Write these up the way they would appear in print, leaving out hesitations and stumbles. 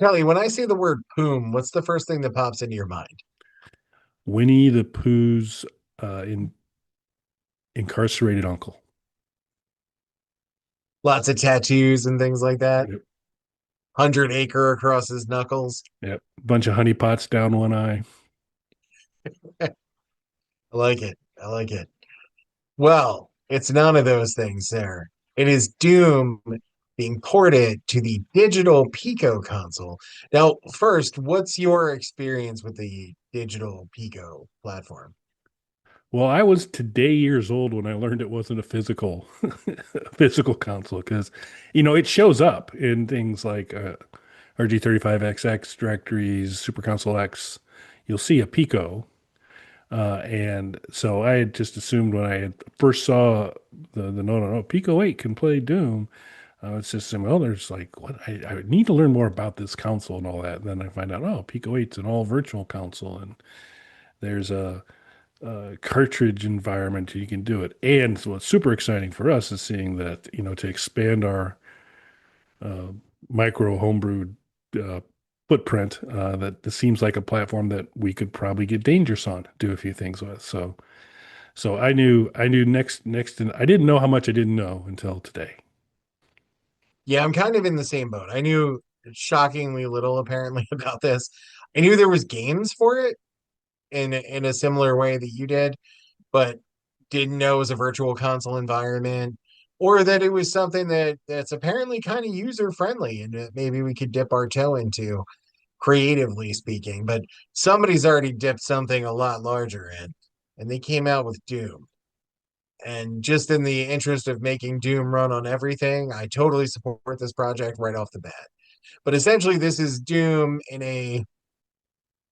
Kelly, when I say the word POOM, what's the first thing that pops into your mind? Winnie the Pooh's incarcerated uncle. Lots of tattoos and things like that. Yep. 100 acre across his knuckles. Yep. Bunch of honeypots down one eye. I like it. I like it. Well, it's none of those things there. It is Doom being ported to the digital Pico console. Now, first, what's your experience with the digital Pico platform? Well, I was today years old when I learned it wasn't a physical console because, it shows up in things like RG35XX directories, Super Console X. You'll see a Pico. And so I had just assumed when I had first saw the no, Pico 8 can play Doom. It's just, well, there's like, what I need to learn more about this console and all that. And then I find out, oh, Pico 8's an all virtual console, and there's a cartridge environment you can do it. And so what's super exciting for us is seeing that, to expand our uh, micro homebrewed uh, footprint, that this seems like a platform that we could probably get dangerous on, do a few things with. So I knew next, and I didn't know how much I didn't know until today. Yeah, I'm kind of in the same boat. I knew shockingly little apparently about this. I knew there was games for it in a similar way that you did, but didn't know it was a virtual console environment or that it was something that's apparently kind of user friendly and that maybe we could dip our toe into creatively speaking. But somebody's already dipped something a lot larger in, and they came out with Doom. And just in the interest of making Doom run on everything, I totally support this project right off the bat. But essentially, this is Doom in a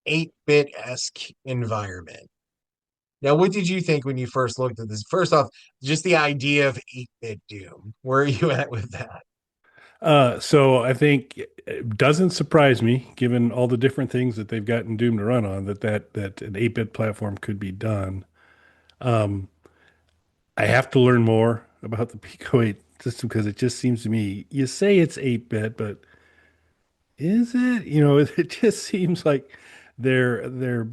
8-bit-esque environment. Now, what did you think when you first looked at this? First off, just the idea of 8-bit Doom. Where are you at with that? So I think it doesn't surprise me, given all the different things that they've gotten Doom to run on, that an 8-bit platform could be done. Um, I have to learn more about the Pico 8 system because it just seems to me, you say it's 8-bit, but is it? It just seems like there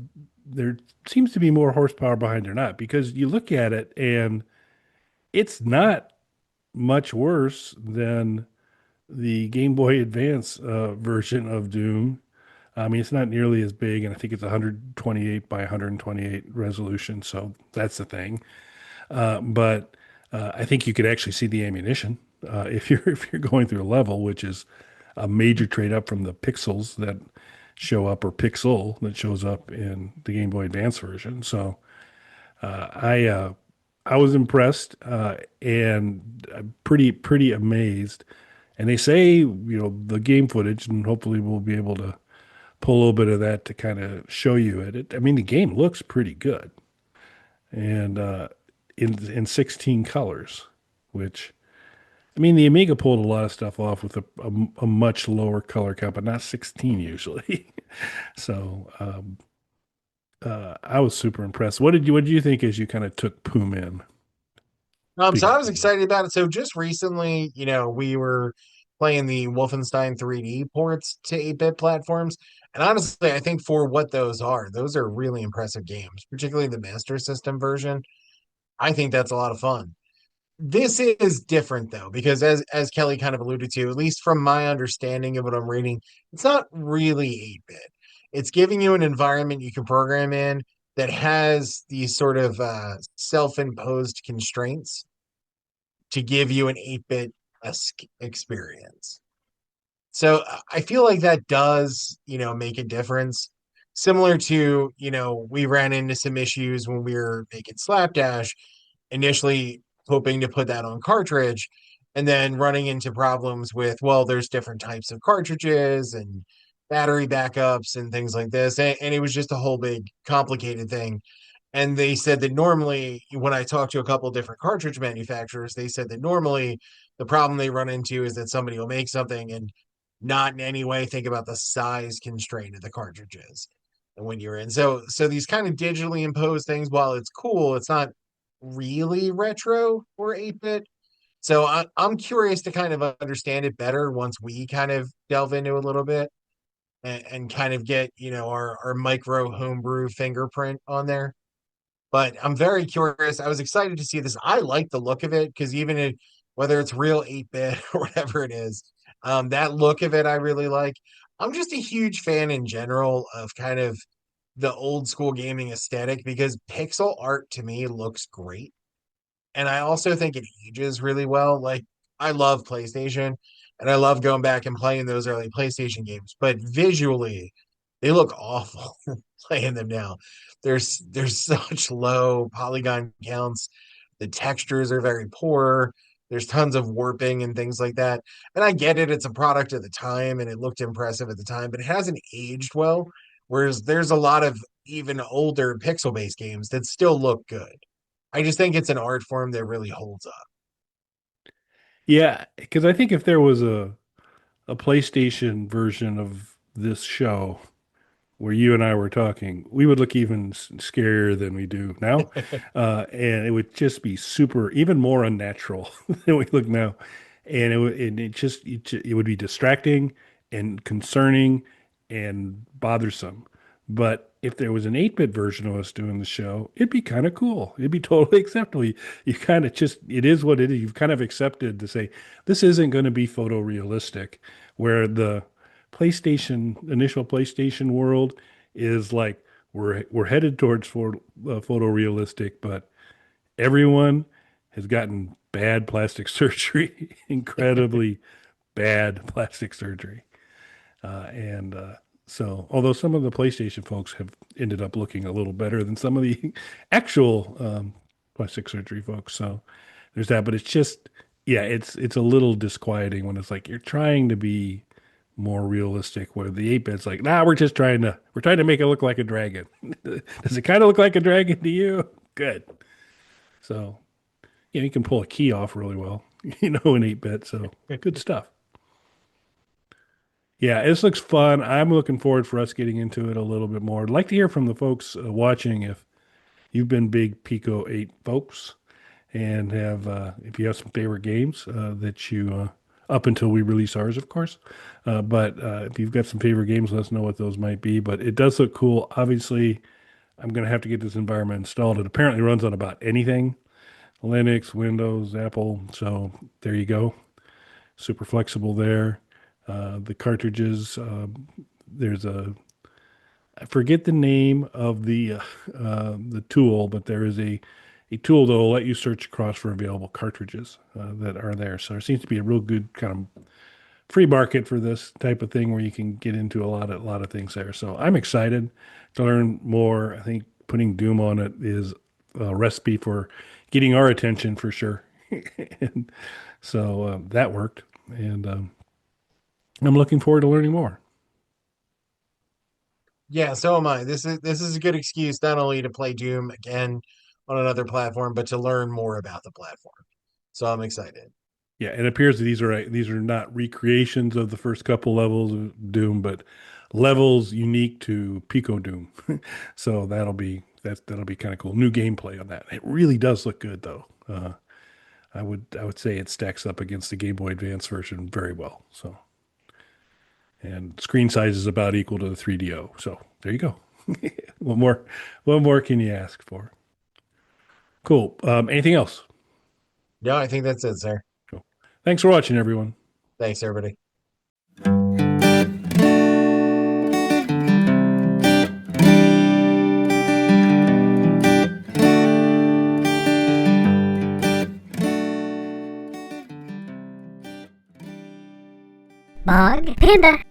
seems to be more horsepower behind or not, because you look at it and it's not much worse than the Game Boy Advance version of Doom. I mean, it's not nearly as big, and I think it's 128 by 128 resolution, so that's the thing. But I think you could actually see the ammunition if you're going through a level, which is a major trade up from the pixels that show up, or pixel that shows up in the Game Boy Advance version. So I was impressed, and I'm pretty amazed. And they say, the game footage, and hopefully we'll be able to pull a little bit of that to kind of show you it. I mean, the game looks pretty good, and in 16 colors, which, I mean, the Amiga pulled a lot of stuff off with a much lower color count, but not 16 usually. So I was super impressed. What did you think as you kind of took Poom in? So Speaking I of was Poom. excited about it. So just recently, we were playing the Wolfenstein 3D ports to 8-bit platforms. And honestly, I think for what those are really impressive games, particularly the Master System version. I think that's a lot of fun. This is different though, because as Kelly kind of alluded to, at least from my understanding of what I'm reading, it's not really 8-bit. It's giving you an environment you can program in that has these sort of self-imposed constraints to give you an 8-bit experience. So I feel like that does, make a difference. Similar to, we ran into some issues when we were making Slapdash, initially hoping to put that on cartridge, and then running into problems with, well, there's different types of cartridges and battery backups and things like this. And it was just a whole big complicated thing. And they said that normally, when I talked to a couple different cartridge manufacturers, they said that normally the problem they run into is that somebody will make something and not in any way think about the size constraint of the cartridges. And when you're in, so these kind of digitally imposed things, while it's cool, it's not really retro or 8-bit. So I'm curious to kind of understand it better once we kind of delve into a little bit. and kind of get, our micro homebrew fingerprint on there. But I'm very curious. I was excited to see this. I like the look of it because whether it's real 8-bit or whatever it is, that look of it I really like. I'm just a huge fan in general of kind of the old school gaming aesthetic because pixel art to me looks great. And I also think it ages really well. Like, I love PlayStation and I love going back and playing those early PlayStation games, but visually, they look awful playing them now. There's such low polygon counts. The textures are very poor. There's tons of warping and things like that. And I get it, it's a product of the time and it looked impressive at the time, but it hasn't aged well. Whereas there's a lot of even older pixel-based games that still look good. I just think it's an art form that really holds up. Yeah, because I think if there was a PlayStation version of this show where you and I were talking, we would look even scarier than we do now. And it would just be super, even more unnatural than we look now. And it would be distracting and concerning and bothersome. But if there was an 8-bit version of us doing the show, it'd be kind of cool. It'd be totally acceptable. You kind of just, it is what it is. You've kind of accepted to say, this isn't going to be photorealistic, where the initial PlayStation world is like we're headed towards photorealistic, but everyone has gotten bad plastic surgery, incredibly bad plastic surgery, and so although some of the PlayStation folks have ended up looking a little better than some of the actual plastic surgery folks, so there's that. But it's just yeah, it's a little disquieting when it's like you're trying to be more realistic where the 8-bit's like, nah, we're trying to make it look like a dragon. Does it kind of look like a dragon to you? Good. So, you can pull a key off really well, in 8-bit. So good stuff. Yeah, this looks fun. I'm looking forward for us getting into it a little bit more. I'd like to hear from the folks watching if you've been big Pico 8 folks and if you have some favorite games that you up until we release ours, of course. But if you've got some favorite games, let us know what those might be. But it does look cool. Obviously, I'm going to have to get this environment installed. It apparently runs on about anything: Linux, Windows, Apple. So there you go. Super flexible there. The cartridges. There's I forget the name of the tool, but there is a tool that will let you search across for available cartridges that are there. So there seems to be a real good kind of free market for this type of thing where you can get into a lot of things there. So I'm excited to learn more. I think putting Doom on it is a recipe for getting our attention for sure. And so that worked, and I'm looking forward to learning more. Yeah, so am I. This is a good excuse not only to play Doom again on another platform, but to learn more about the platform. So I'm excited. Yeah, it appears that these are not recreations of the first couple levels of Doom, but levels unique to Pico Doom. So that'll be kind of cool. New gameplay on that. It really does look good though. I would say it stacks up against the Game Boy Advance version very well. So and screen size is about equal to the 3DO. So there you go. What more? What more can you ask for? Cool. Anything else? No, I think that's it, sir. Cool. Thanks for watching, everyone. Thanks, everybody. Bog Panda.